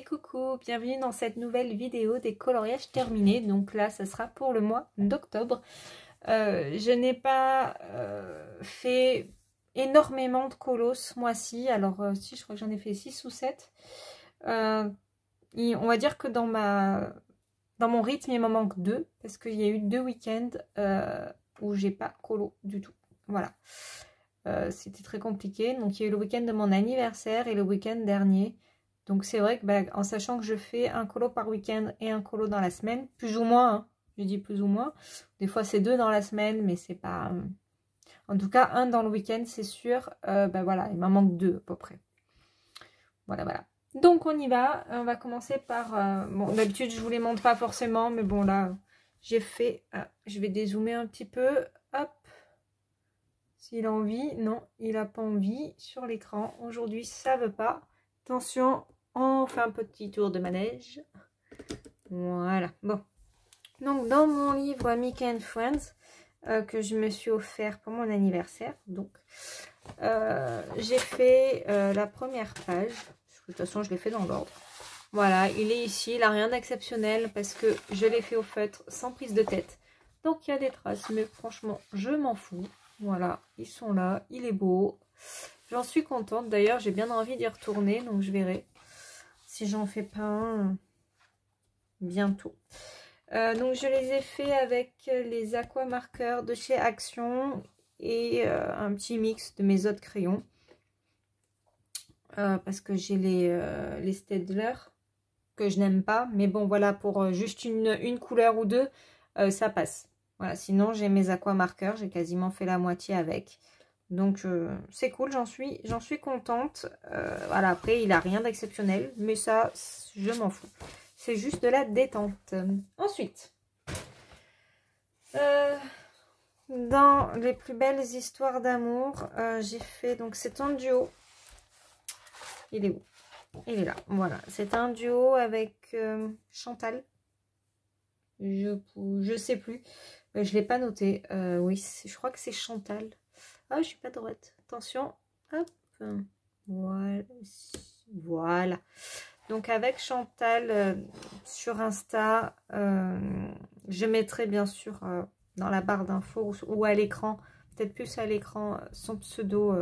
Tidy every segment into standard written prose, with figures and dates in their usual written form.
et coucou, bienvenue dans cette nouvelle vidéo des coloriages terminés. Donc là, ça sera pour le mois d'octobre. Je n'ai pas fait énormément de colos ce mois-ci. Alors si, je crois que j'en ai fait 6 ou 7. On va dire que dans mon rythme, il m'en manque 2. Parce qu'il y a eu 2 week-ends où j'ai pas colo du tout. Voilà. C'était très compliqué. Donc il y a eu le week-end de mon anniversaire et le week-end dernier. Donc c'est vrai que en sachant que je fais un colo par week-end et un colo dans la semaine, plus ou moins, hein, je dis plus ou moins. Des fois c'est 2 dans la semaine, mais c'est pas... En tout cas, un dans le week-end, c'est sûr. Voilà, il m'en manque 2 à peu près. Voilà. Donc on y va. On va commencer par... bon, d'habitude je vous les montre pas forcément, mais bon là, j'ai fait... je vais dézoomer un petit peu. Hop. S'il a envie. Non, il n'a pas envie sur l'écran. Aujourd'hui, ça veut pas. Attention, on fait un petit tour de manège. Voilà, bon. Donc, dans mon livre Mickey and Friends, que je me suis offert pour mon anniversaire, donc, j'ai fait la première page. De toute façon, je l'ai fait dans l'ordre. Voilà, il est ici, il n'a rien d'exceptionnel parce que je l'ai fait au feutre sans prise de tête. Donc, il y a des traces, mais franchement, je m'en fous. Voilà, ils sont là, il est beau. J'en suis contente. D'ailleurs, j'ai bien envie d'y retourner, donc je verrai si j'en fais pas un bientôt. Donc, je les ai fait avec les aqua marqueurs de chez Action et un petit mix de mes autres crayons. Parce que j'ai les Staedtler que je n'aime pas. Mais bon, voilà, pour juste une couleur ou deux, ça passe. Voilà, sinon, j'ai mes aqua marqueurs. J'ai quasiment fait la moitié avec. Donc c'est cool, j'en suis contente. Voilà, après il n'a rien d'exceptionnel, mais ça je m'en fous. C'est juste de la détente. Ensuite, dans les plus belles histoires d'amour, j'ai fait, donc c'est un duo. Il est où? Il est là, voilà. C'est un duo avec Chantal. Je sais plus. Je ne l'ai pas noté. Oui, je crois que c'est Chantal. Ah, je suis pas droite. Attention. Hop. Voilà. Donc avec Chantal sur Insta, je mettrai bien sûr dans la barre d'infos ou à l'écran, peut-être plus à l'écran, son pseudo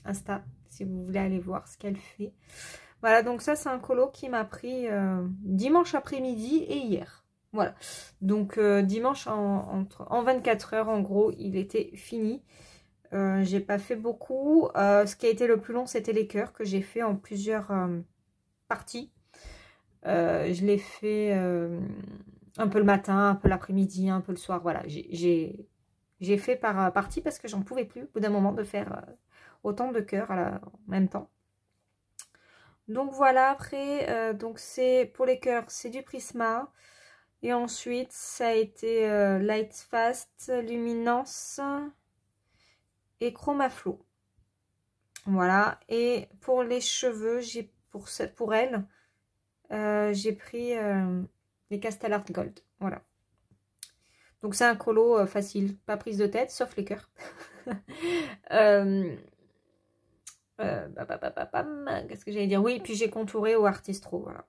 Insta, si vous voulez aller voir ce qu'elle fait. Voilà, donc ça c'est un colo qui m'a pris dimanche après-midi et hier. Voilà. Donc dimanche en 24 heures en gros, il était fini. J'ai pas fait beaucoup. Ce qui a été le plus long, c'était les cœurs que j'ai fait en plusieurs parties. Je l'ai fait un peu le matin, un peu l'après-midi, un peu le soir. Voilà, j'ai fait par partie parce que j'en pouvais plus au bout d'un moment de faire autant de cœurs en même temps. Donc voilà, après, donc c'est pour les cœurs, c'est du Prisma. Et ensuite, ça a été Light Fast, Luminance et Chromaflow. Voilà. Et pour les cheveux, j'ai pour elle, j'ai pris les Castell Gold. Voilà. Donc c'est un colo facile, pas prise de tête, sauf les cœurs. Qu'est-ce que j'allais dire? Oui, puis j'ai contouré au Artistro, voilà.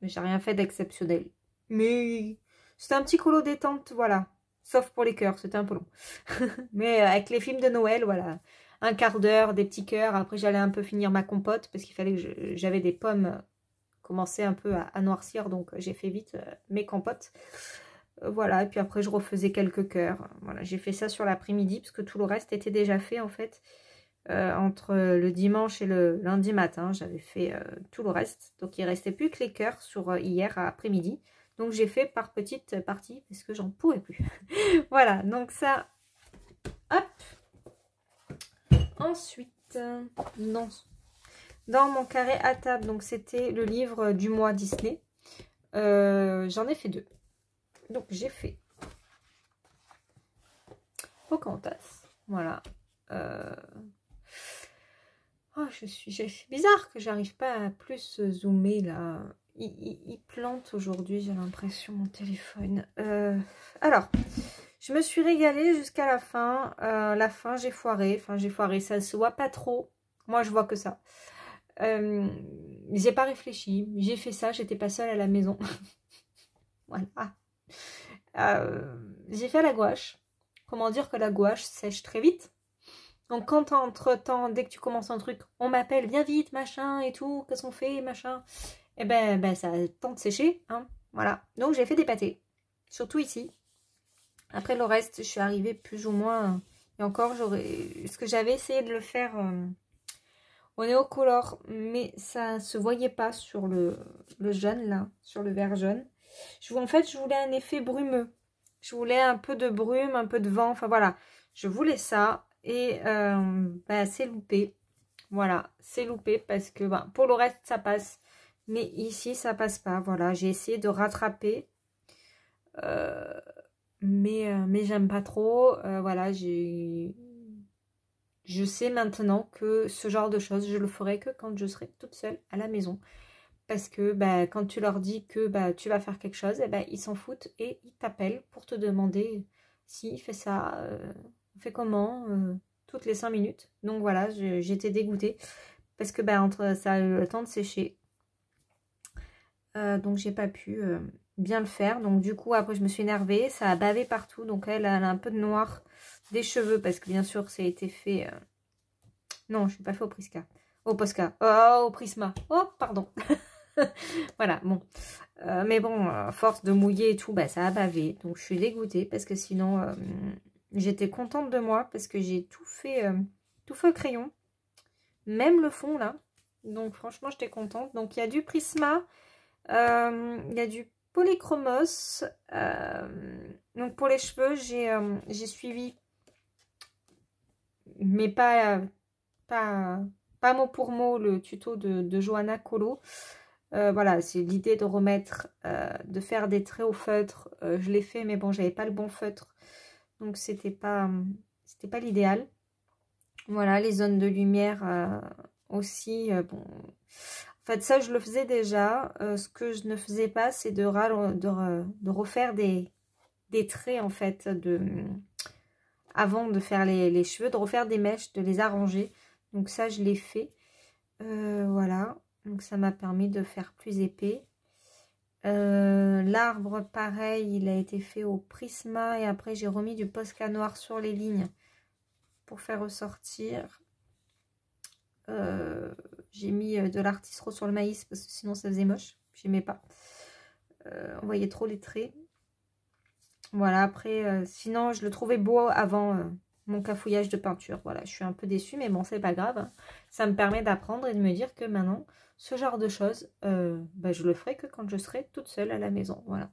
Mais j'ai rien fait d'exceptionnel. Mais c'était un petit colo détente, voilà. Sauf pour les cœurs, c'était un peu long. Mais avec les films de Noël, voilà. Un quart d'heure, des petits cœurs. Après, j'allais un peu finir ma compote parce qu'il fallait que j'avais des pommes commençaient un peu à noircir. Donc, j'ai fait vite mes compotes. Voilà. Et puis après, je refaisais quelques cœurs. Voilà. J'ai fait ça sur l'après-midi parce que tout le reste était déjà fait en fait. Entre le dimanche et le lundi matin, j'avais fait tout le reste. Donc, il ne restait plus que les cœurs sur hier après-midi. Donc, j'ai fait par petites parties parce que j'en pouvais plus. Voilà. Donc, ça... Hop. Ensuite, dans mon carré à table, donc c'était le livre du mois Disney. J'en ai fait 2. Donc j'ai fait Pocahontas. Voilà. Oh, c'est bizarre que j'arrive pas à plus zoomer là. Il plante aujourd'hui, j'ai l'impression, mon téléphone. Alors... Je me suis régalée jusqu'à la fin. La fin, j'ai foiré. Enfin, j'ai foiré. Ça se voit pas trop. Moi, je vois que ça. J'ai pas réfléchi, j'ai fait ça, j'étais pas seule à la maison. Voilà. J'ai fait la gouache. Comment dire que la gouache sèche très vite. Donc quand entre-temps, dès que tu commences un truc, on m'appelle, viens vite, machin et tout, qu'est-ce qu'on fait, machin. Et ben ça a le temps de sécher, hein. Voilà. Donc j'ai fait des pâtés, surtout ici. Après le reste, je suis arrivée plus ou moins. Et encore, ce que j'avais essayé de le faire au Néocolor, mais ça se voyait pas sur le jaune là, sur le vert jaune. En fait, je voulais un effet brumeux. Je voulais un peu de brume, un peu de vent. Enfin voilà, je voulais ça et c'est loupé. Voilà, c'est loupé parce que pour le reste ça passe, mais ici ça passe pas. Voilà, j'ai essayé de rattraper, mais j'aime pas trop. Voilà, je sais maintenant que ce genre de choses, je le ferai que quand je serai toute seule à la maison. Parce que quand tu leur dis que tu vas faire quelque chose, ils s'en foutent et ils t'appellent pour te demander si fait ça, on fait comment, toutes les 5 minutes. Donc voilà, j'étais dégoûtée parce que entre ça a eu le temps de sécher. Donc j'ai pas pu bien le faire. Donc du coup après je me suis énervée, ça a bavé partout. Donc elle a un peu de noir des cheveux parce que bien sûr ça a été fait... Non, je ne suis pas fait au Prisca. Au Posca. Oh, au Prisma. Oh, pardon. Voilà, bon. Mais bon, à force de mouiller et tout, ça a bavé. Donc, je suis dégoûtée parce que sinon, j'étais contente de moi parce que j'ai tout fait au crayon. Même le fond, là. Donc, franchement, j'étais contente. Donc, il y a du Prisma. Il y a du Polychromos. Donc, pour les cheveux, j'ai suivi, mais pas mot pour mot, le tuto de Johanna Colo. Voilà, c'est l'idée de remettre, de faire des traits au feutre. Je l'ai fait, mais bon, j'avais pas le bon feutre. Donc, c'était pas l'idéal. Voilà, les zones de lumière aussi. Bon, en fait, ça, je le faisais déjà. Ce que je ne faisais pas, c'est de refaire des traits, en fait, avant de faire les cheveux, de refaire des mèches, de les arranger. Donc ça, je l'ai fait. Voilà. Donc ça m'a permis de faire plus épais. L'arbre, pareil, il a été fait au Prisma. Et après, j'ai remis du Posca noir sur les lignes pour faire ressortir. J'ai mis de l'artiste sur le maïs parce que sinon ça faisait moche. J'aimais pas. On voyait trop les traits. Voilà, après, sinon je le trouvais beau avant mon cafouillage de peinture. Voilà, je suis un peu déçue, mais bon, c'est pas grave, hein. Ça me permet d'apprendre et de me dire que maintenant, ce genre de choses, je le ferai que quand je serai toute seule à la maison. Voilà,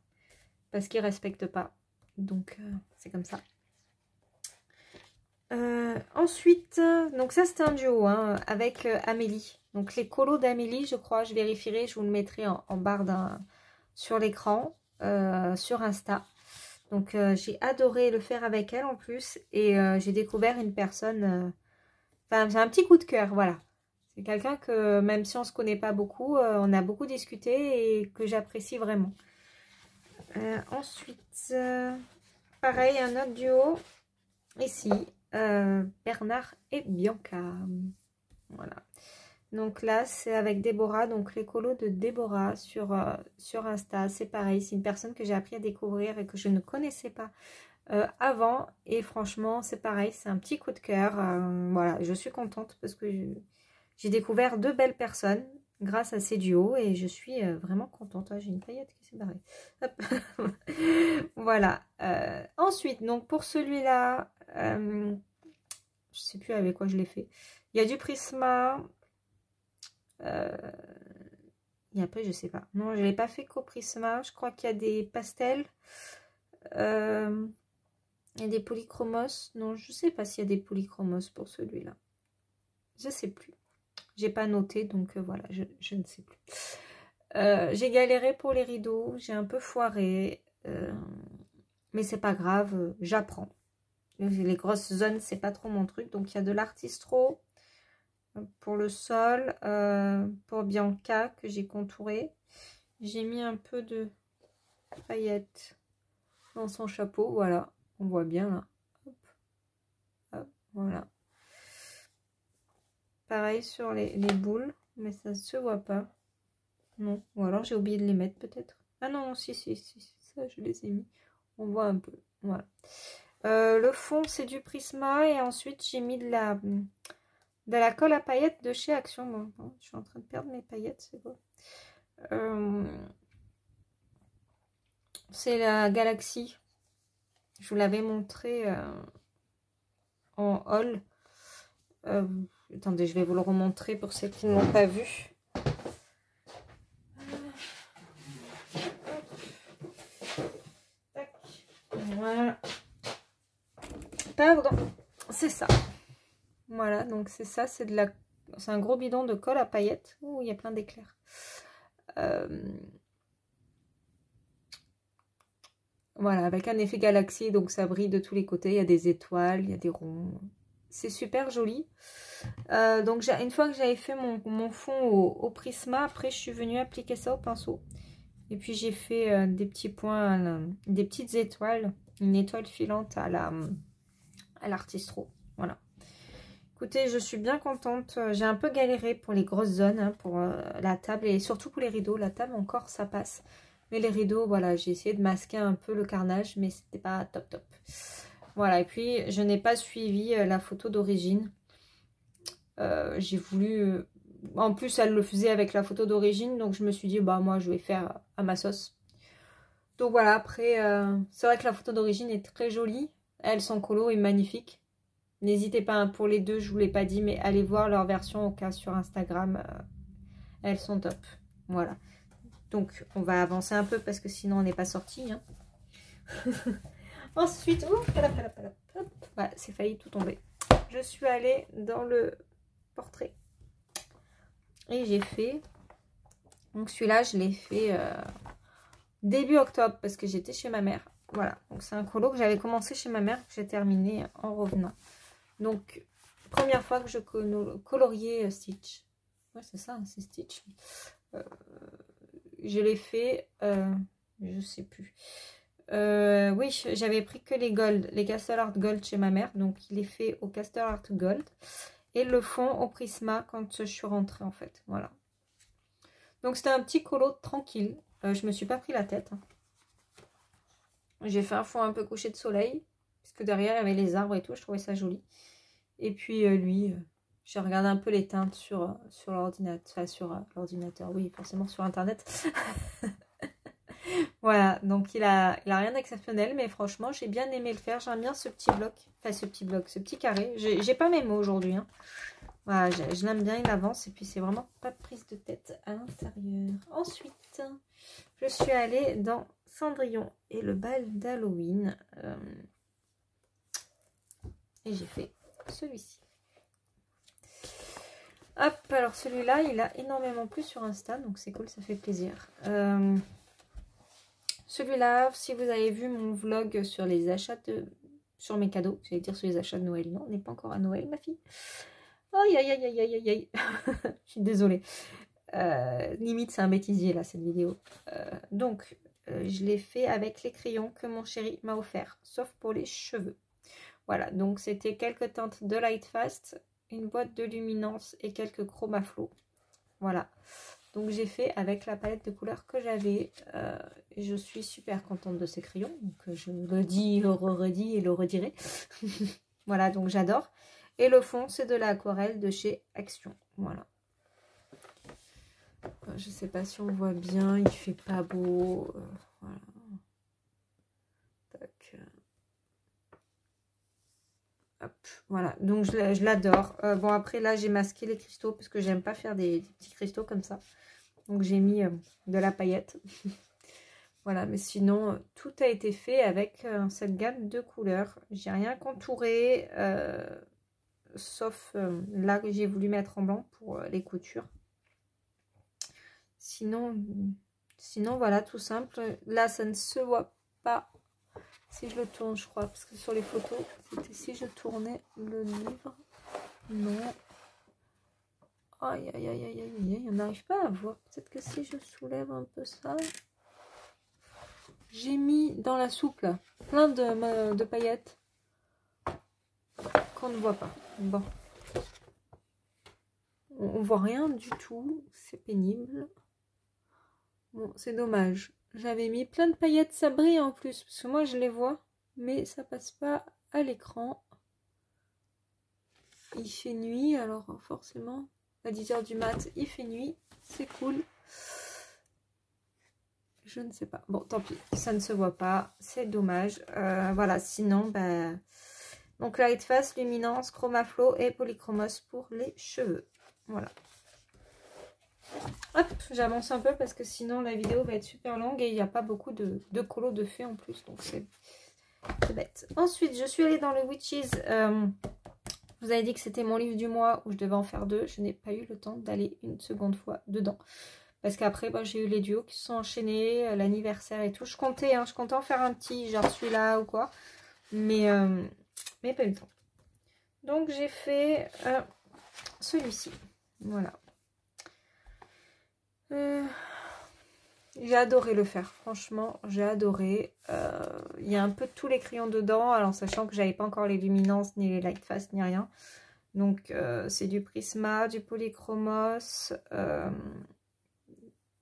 parce qu'ils ne respectent pas. Donc, c'est comme ça. Ensuite, donc ça c'était un duo avec Amélie. Donc les colos d'Amélie, je crois, je vérifierai, je vous le mettrai en barre sur l'écran, sur Insta. Donc j'ai adoré le faire avec elle en plus. Et j'ai découvert une personne... Enfin, j'ai un petit coup de cœur, voilà. C'est quelqu'un que, même si on ne se connaît pas beaucoup, on a beaucoup discuté et que j'apprécie vraiment. Ensuite, pareil, un autre duo. Ici, Bernard et Bianca. Voilà. Donc là, c'est avec Déborah, donc les colos de Déborah sur Insta. C'est pareil, c'est une personne que j'ai appris à découvrir et que je ne connaissais pas avant. Et franchement, c'est pareil, c'est un petit coup de cœur. Voilà, je suis contente parce que j'ai découvert 2 belles personnes grâce à ces duos et je suis vraiment contente. J'ai une paillette qui s'est barrée. Hop. Voilà. Ensuite, donc pour celui-là, je sais plus avec quoi je l'ai fait. Il y a du Prisma. Et après, je sais pas. Non, je ne l'ai pas fait qu'au Prisma. Je crois qu'il y a des pastels. Il y a des polychromos. Non, je ne sais pas s'il y a des polychromos pour celui-là. Je ne sais plus. J'ai pas noté, donc voilà, je ne sais plus. J'ai galéré pour les rideaux. J'ai un peu foiré. Mais c'est pas grave, j'apprends. Les grosses zones, c'est pas trop mon truc. Donc, il y a de l'artistro pour le sol, pour Bianca que j'ai contouré. J'ai mis un peu de paillettes dans son chapeau. Voilà, on voit bien là. Hop. Hop, voilà. Pareil sur les boules. mais ça se voit pas. Non, ou alors j'ai oublié de les mettre peut-être. Ah non, si, ça je les ai mis. On voit un peu, voilà. Le fond c'est du Prisma et ensuite j'ai mis de la colle à paillettes de chez Action. Bon, je suis en train de perdre mes paillettes, c'est quoi? C'est la Galaxy. Je vous l'avais montré en haul. Attendez, je vais vous le remontrer pour ceux qui ne l'ont pas vu. Voilà. Pardon, c'est ça. Voilà, donc c'est ça, c'est un gros bidon de colle à paillettes. Ouh, il y a plein d'éclairs. Voilà, avec un effet galaxie, donc ça brille de tous les côtés. Il y a des étoiles, il y a des ronds. C'est super joli. Donc une fois que j'avais fait mon fond au Prisma, après je suis venue appliquer ça au pinceau. Et puis j'ai fait des petits points, des petites étoiles, une étoile filante à l'artistro. Voilà. Écoutez, je suis bien contente. J'ai un peu galéré pour les grosses zones, hein, pour la table et surtout pour les rideaux. La table encore ça passe. Mais les rideaux, voilà, j'ai essayé de masquer un peu le carnage, mais c'était pas top. Voilà, et puis je n'ai pas suivi la photo d'origine. J'ai voulu... en plus, elle le faisait avec la photo d'origine, donc je me suis dit, bah moi, je vais faire à ma sauce. Donc voilà, après, c'est vrai que la photo d'origine est très jolie. Elle, son colo est magnifique. N'hésitez pas, hein, pour les deux, je vous l'ai pas dit, mais allez voir leur version au cas sur Instagram. Elles sont top. Voilà. Donc, on va avancer un peu parce que sinon, on n'est pas sorti. Hein. Ensuite, voilà, c'est failli tout tomber. Je suis allée dans le portrait. Et j'ai fait... Donc, celui-là, je l'ai fait début octobre parce que j'étais chez ma mère. Voilà. Donc, c'est un colo que j'avais commencé chez ma mère, que j'ai terminé en revenant. Donc, première fois que je coloriais Stitch. Ouais, c'est ça, c'est Stitch. Je l'ai fait, je sais plus. Oui, j'avais pris que les Gold, les Castle Art Gold chez ma mère. Donc, il est fait au Castle Art Gold. Et le fond au Prisma quand je suis rentrée, en fait. Voilà. Donc, c'était un petit colo tranquille. Je me suis pas pris la tête. Hein. J'ai fait un fond un peu couché de soleil. Parce que derrière, il y avait les arbres et tout. Je trouvais ça joli. Et puis, lui... j'ai regardé un peu les teintes sur l'ordinateur, enfin sur l'ordinateur, oui, forcément sur internet. Voilà, donc il a rien d'exceptionnel, mais franchement, j'ai bien aimé le faire. J'aime bien ce petit bloc, enfin ce petit carré. J'ai pas mes mots aujourd'hui. Hein. Voilà, je l'aime bien, il avance et puis c'est vraiment pas de prise de tête à l'intérieur. Ensuite, je suis allée dans Cendrillon et le bal d'Halloween. Et j'ai fait celui-ci. Hop, alors celui-là, il a énormément plu sur Insta, donc c'est cool, ça fait plaisir. Celui-là, si vous avez vu mon vlog sur les achats sur mes cadeaux, j'allais dire sur les achats de Noël, non, on n'est pas encore à Noël, ma fille. Aïe, aïe, aïe, aïe, aïe, aïe, je suis désolée. Limite, c'est un bêtisier, là, cette vidéo. Donc, je l'ai fait avec les crayons que mon chéri m'a offert, sauf pour les cheveux. Voilà, donc c'était quelques teintes de Light Fast, une boîte de luminance et quelques chromaflots. Voilà. Donc j'ai fait avec la palette de couleurs que j'avais. Je suis super contente de ces crayons. Donc je le dis, le redis et le redirai. Voilà, donc j'adore. Et le fond, c'est de l'aquarelle de chez Action. Voilà. Je sais pas si on voit bien. Il fait pas beau. Voilà. Tac. Hop, voilà, donc je l'adore. Bon, après là, j'ai masqué les cristaux parce que j'aime pas faire des petits cristaux comme ça. Donc, j'ai mis de la paillette. Voilà, mais sinon, tout a été fait avec cette gamme de couleurs. J'ai rien contouré, sauf là que j'ai voulu mettre en blanc pour les coutures. Sinon, voilà, tout simple. Là, ça ne se voit pas. Si je le tourne, je crois, parce que sur les photos, c'était si je tournais le livre. Non. Aïe, aïe, aïe, aïe, aïe, on n'arrive pas à voir. Peut-être que si je soulève un peu ça. J'ai mis dans la soupe, là, plein de paillettes qu'on ne voit pas. Bon. on voit rien du tout. C'est pénible. Bon, c'est dommage. J'avais mis plein de paillettes, ça brille en plus. Parce que moi, je les vois. Mais ça passe pas à l'écran. Il fait nuit, alors forcément, à 10 h du mat, il fait nuit. C'est cool. Je ne sais pas. Bon, tant pis, ça ne se voit pas. C'est dommage. Voilà, sinon, bah... Donc, Light Fast, Luminance, Chromaflow et Polychromos pour les cheveux. Voilà. Hop, j'avance un peu parce que sinon, la vidéo va être super longue et il n'y a pas beaucoup de colos de fait en plus. Donc, c'est bête. Ensuite, je suis allée dans le Witches. Je vous avais dit que c'était mon livre du mois où je devais en faire 2. Je n'ai pas eu le temps d'aller une seconde fois dedans. Parce qu'après, bah, j'ai eu les duos qui se sont enchaînés, l'anniversaire et tout. Je comptais en faire un petit, genre celui-là ou quoi. Mais pas eu le temps. Donc, j'ai fait celui-ci. Voilà. J'ai adoré le faire. Franchement, j'ai adoré. Il y a un peu de tous les crayons dedans. Alors, sachant que j'avais pas encore les luminances, ni les light fast, ni rien. Donc, c'est du Prisma, du Polychromos...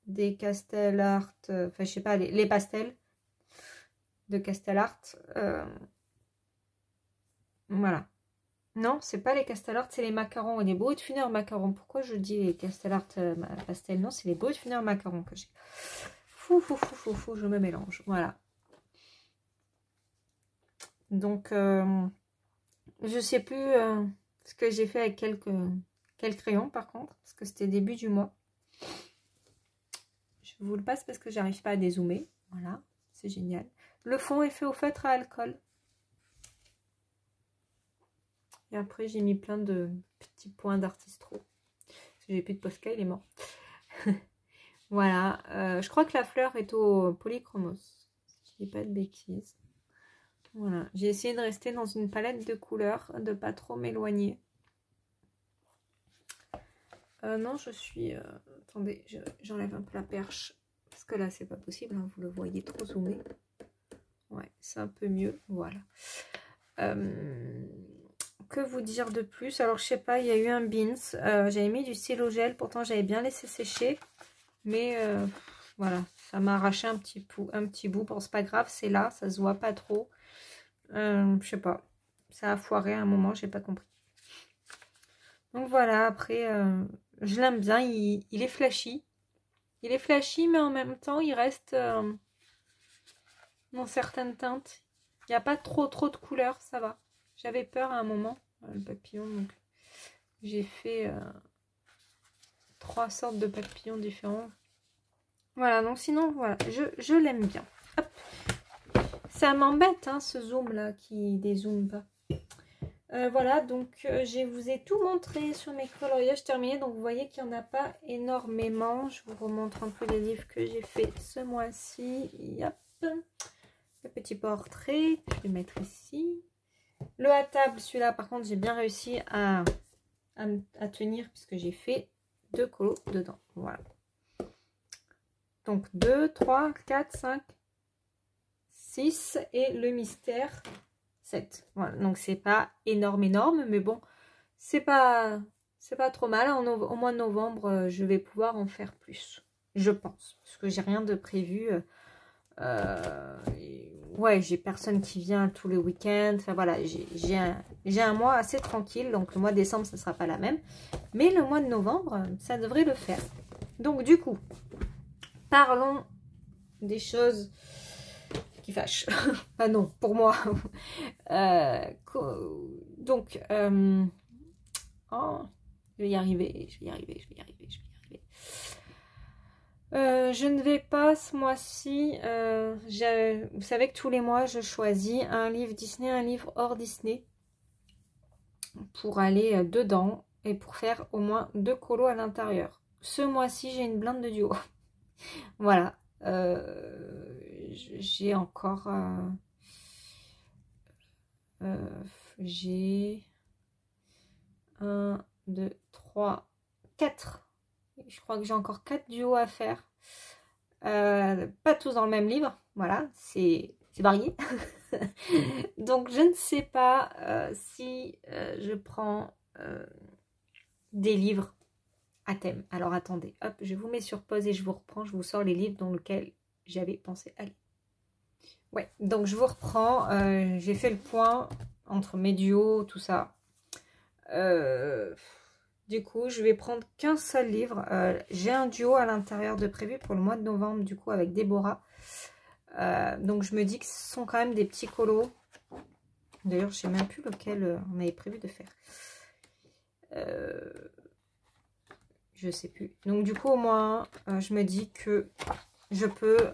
des Castel Art, enfin je sais pas, les pastels de Castel Art. Voilà. Non, c'est pas les Castel Art, c'est les macarons, les Brutfuners macarons. Pourquoi je dis les Castel Art pastel? Non, c'est les Brutfuners macarons que j'ai. Fou, je me mélange. Voilà. Donc, je sais plus ce que j'ai fait avec quel crayon par contre, parce que c'était début du mois. Je vous le passe parce que j'arrive pas à dézoomer. Voilà, c'est génial. Le fond est fait au feutre à alcool. Et après, j'ai mis plein de petits points d'artistro. Parce que j'ai plus de Posca, il est mort. Voilà. Je crois que la fleur est au Polychromos. Si je dis pas de bêtises. Voilà. J'ai essayé de rester dans une palette de couleurs, de pas trop m'éloigner. Non, je suis... attendez, j'enlève un peu la perche. Parce que là, c'est pas possible. Hein, vous le voyez trop zoomé. Ouais, c'est un peu mieux. Voilà. Que vous dire de plus? Alors, je sais pas, il y a eu un Beans. J'avais mis du stylo gel. Pourtant, j'avais bien laissé sécher. Mais voilà, ça m'a arraché un petit bout. Bon, c'est pas grave, c'est là. Ça se voit pas trop. Je sais pas. Ça a foiré à un moment, j'ai pas compris. Donc voilà, après... je l'aime bien, il est flashy. Il est flashy, mais en même temps, il reste dans certaines teintes. Il n'y a pas trop de couleurs, ça va. J'avais peur à un moment, le papillon, donc j'ai fait 3 sortes de papillons différents. Voilà, donc sinon, voilà, je l'aime bien. Hop. Ça m'embête, hein, ce zoom-là qui dézoome pas. Voilà, donc je vous ai tout montré sur mes coloriages terminés. Donc vous voyez qu'il n'y en a pas énormément. Je vous remontre un peu les livres que j'ai fait ce mois-ci. Yep. Le petit portrait, je vais mettre ici. Le à table, celui-là par contre j'ai bien réussi à tenir puisque j'ai fait 2 colos dedans. Voilà. Donc 2, 3, 4, 5, 6 et le mystère 7. Voilà, donc c'est pas énorme, mais bon, c'est pas trop mal. Au mois de novembre, je vais pouvoir en faire plus, je pense, parce que j'ai rien de prévu. Ouais, j'ai personne qui vient tous les week-ends. Enfin voilà, j'ai un mois assez tranquille, donc le mois de décembre, ça sera pas la même. Mais le mois de novembre, ça devrait le faire. Donc du coup, parlons des choses qui fâche. Ah non, pour moi. Donc, oh, je vais y arriver. Je ne vais pas ce mois-ci. Vous savez que tous les mois, je choisis un livre Disney, un livre hors Disney pour aller dedans et pour faire au moins 2 colos à l'intérieur. Ce mois-ci, j'ai une blinde de duo. Voilà. J'ai encore j'ai 1, 2, 3, 4. Je crois que j'ai encore 4 duos à faire. Pas tous dans le même livre. Voilà, c'est varié. Donc je ne sais pas si je prends des livres à thème. Alors attendez, hop, je vous mets sur pause et je vous reprends. Je vous sors les livres dans lesquels j'avais pensé aller. Ouais, donc je vous reprends. J'ai fait le point entre mes duos, tout ça. Du coup, je vais prendre qu'un seul livre. J'ai un duo à l'intérieur de prévu pour le mois de novembre, du coup, avec Déborah. Donc, je me dis que ce sont quand même des petits colos. D'ailleurs, je ne sais même plus lequel on avait prévu de faire. Je ne sais plus. Donc, du coup, au moins, je me dis que je peux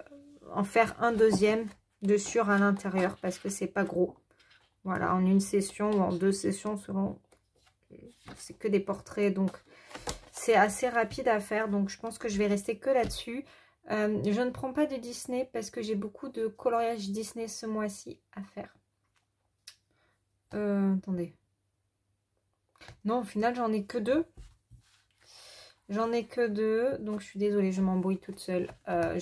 en faire un deuxième dessus à l'intérieur parce que c'est pas gros. Voilà, en une session ou en 2 sessions selon... C'est que des portraits, donc c'est assez rapide à faire. Donc, je pense que je vais rester que là-dessus. Je ne prends pas de Disney parce que j'ai beaucoup de coloriage Disney ce mois-ci à faire. Attendez. Non, au final, j'en ai que 2. J'en ai que 2. Donc, je suis désolée, je m'embrouille toute seule. Le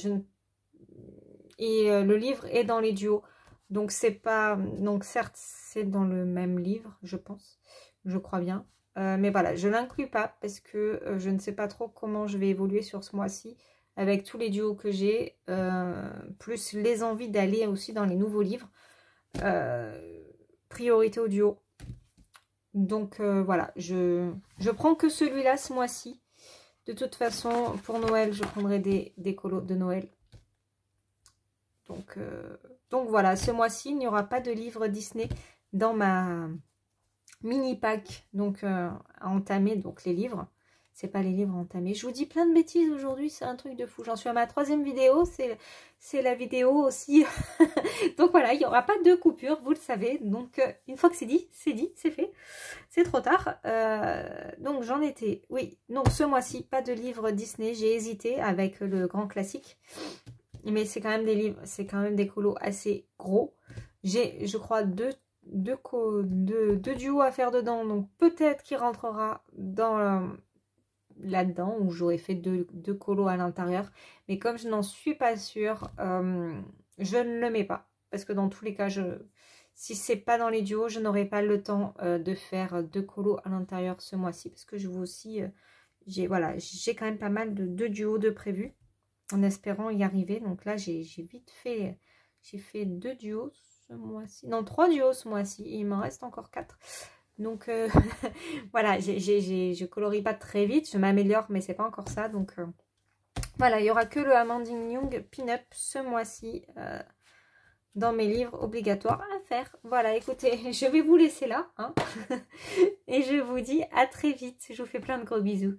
livre est dans les duos. Donc, c'est pas... Donc, certes, c'est dans le même livre, je pense. Je crois bien. Mais voilà, je ne l'inclus pas parce que je ne sais pas trop comment je vais évoluer sur ce mois-ci avec tous les duos que j'ai, plus les envies d'aller aussi dans les nouveaux livres. Priorité au duo. Donc voilà, je prends que celui-là ce mois-ci. De toute façon, pour Noël, je prendrai des colos de Noël. Donc voilà, ce mois-ci, il n'y aura pas de livre Disney dans ma mini pack donc à entamer, donc les livres. C'est pas les livres entamés. Je vous dis plein de bêtises aujourd'hui, c'est un truc de fou. J'en suis à ma 3e vidéo, c'est la vidéo aussi. Donc voilà, il n'y aura pas de coupure, vous le savez. Donc une fois que c'est dit, c'est fait. C'est trop tard. Donc j'en étais, oui. Donc ce mois-ci, pas de livre Disney. J'ai hésité avec le grand classique. Mais c'est quand même des livres, c'est quand même des colos assez gros. J'ai, je crois, deux duos à faire dedans. Donc peut-être qu'il rentrera dans... là-dedans où j'aurais fait deux colos à l'intérieur, mais comme je n'en suis pas sûre, je ne le mets pas parce que dans tous les cas, si c'est pas dans les duos, je n'aurai pas le temps de faire 2 colos à l'intérieur ce mois-ci parce que je veux aussi j'ai quand même pas mal de duos de prévus en espérant y arriver. Donc là j'ai vite fait, j'ai fait 2 duos ce mois-ci, non 3 duos ce mois-ci, il m'en reste encore 4. Donc voilà, je colorie pas très vite, je m'améliore, mais c'est pas encore ça. Donc voilà, il y aura que le Amandine Young Pin-Up ce mois-ci dans mes livres obligatoires à faire. Voilà, écoutez, je vais vous laisser là. Hein et je vous dis à très vite. Je vous fais plein de gros bisous.